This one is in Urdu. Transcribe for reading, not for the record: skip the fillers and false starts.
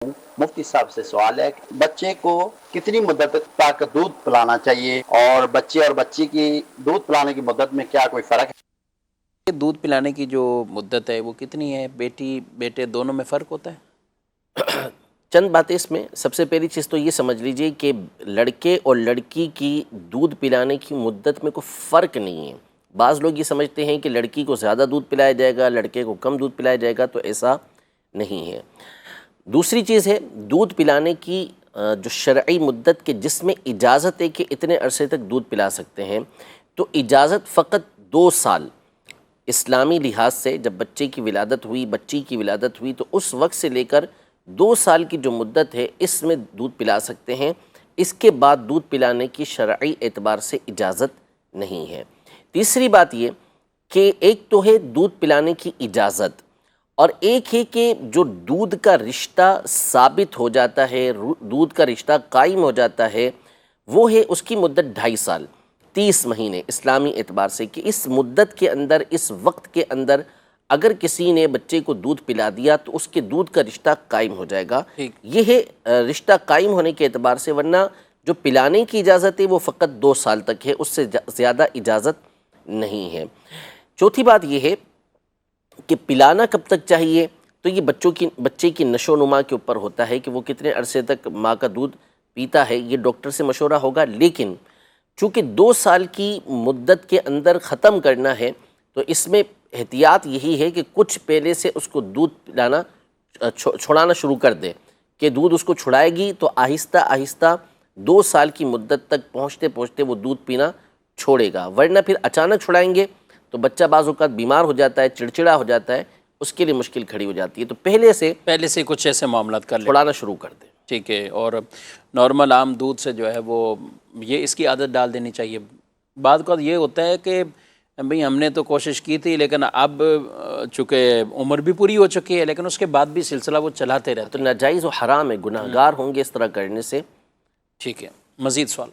مفتی صاحب سے سوال ہے کہ بچے کو کتنی مدت تک دودھ پلانا چاہیے اور بچی کی دودھ پلانے کی مدت میں کیا کوئی فرق ہے؟ دودھ پلانے کی جو مدت ہے وہ کتنی ہے؟ بیٹی بیٹے دونوں میں فرق ہوتا ہے؟ چند باتیں اس میں، سب سے پہلی چیز تو یہ سمجھ لیجئے کہ لڑکے اور لڑکی کی دودھ پلانے کی مدت میں کوئی فرق نہیں ہے۔ بعض لوگ یہ سمجھتے ہیں کہ لڑکی کو زیادہ دودھ پلایا جائے گا، لڑکے کو کم دودھ پلایا جائے گا، تو ایسا نہیں ہے۔ دوسری چیز ہے دودھ پلانے کی جو شرعی مدت کے جس میں اجازت ہے کہ اتنے عرصے تک دودھ پلا سکتے ہیں، تو اجازت فقط 2 سال اسلامی لحاظ سے، جب بچے کی ولادت ہوئی، بچی کی ولادت ہوئی، تو اس وقت سے لے کر 2 سال کی جو مدت ہے اس میں دودھ پلا سکتے ہیں۔ اس کے بعد دودھ پلانے کی شرعی اعتبار سے اجازت نہیں ہے۔ تیسری بات یہ کہ ایک تو ہے دودھ پلانے کی اجازت، اور ایک ہے کہ جو دودھ کا رشتہ ثابت ہو جاتا ہے، دودھ کا رشتہ قائم ہو جاتا ہے، وہ ہے اس کی مدت 2.5 سال 30 مہینے اسلامی اعتبار سے، کہ اس مدت کے اندر، اس وقت کے اندر اگر کسی نے بچے کو دودھ پلا دیا تو اس کے دودھ کا رشتہ قائم ہو جائے گا۔ یہ ہے رشتہ قائم ہونے کے اعتبار سے، ورنہ جو پلانے کی اجازت ہے وہ فقط 2 سال تک ہے، اس سے زیادہ اجازت نہیں ہے۔ چوتھی بات یہ ہے کہ پلانا کب تک چاہیے، تو یہ بچے کی نشو و نما کے اوپر ہوتا ہے کہ وہ کتنے عرصے تک ماں کا دودھ پیتا ہے، یہ ڈاکٹر سے مشورہ ہوگا۔ لیکن چونکہ 2 سال کی مدت کے اندر ختم کرنا ہے، تو اس میں احتیاط یہی ہے کہ کچھ پہلے سے اس کو دودھ پلانا چھڑانا شروع کر دے، کہ دودھ اس کو چھڑائے گی تو آہستہ آہستہ 2 سال کی مدت تک پہنچتے پہنچتے وہ دودھ پینا چھوڑے گا، ورنہ پھر اچانک چھڑائیں گے تو بچہ بعض اوقات بیمار ہو جاتا ہے، چڑچڑا ہو جاتا ہے، اس کے لیے مشکل کھڑی ہو جاتی ہے۔ تو پہلے سے کچھ ایسے معاملات کر لیں، چھڑانا شروع کر دیں۔ ٹھیک ہے۔ اور نارمل عام دودھ سے جو ہے وہ یہ اس کی عادت ڈال دینی چاہیے۔ بعض اوقات یہ ہوتا ہے کہ بھئی ہم نے تو کوشش کی تھی، لیکن اب چونکہ عمر بھی پوری ہو چکی ہے، لیکن اس کے بعد بھی سلسلہ وہ چلاتے رہتے تو ناجائز و حرام ہے، گناہگار ہوں گے اس طرح کرنے سے۔ ٹھیک ہے۔ مزید سوال؟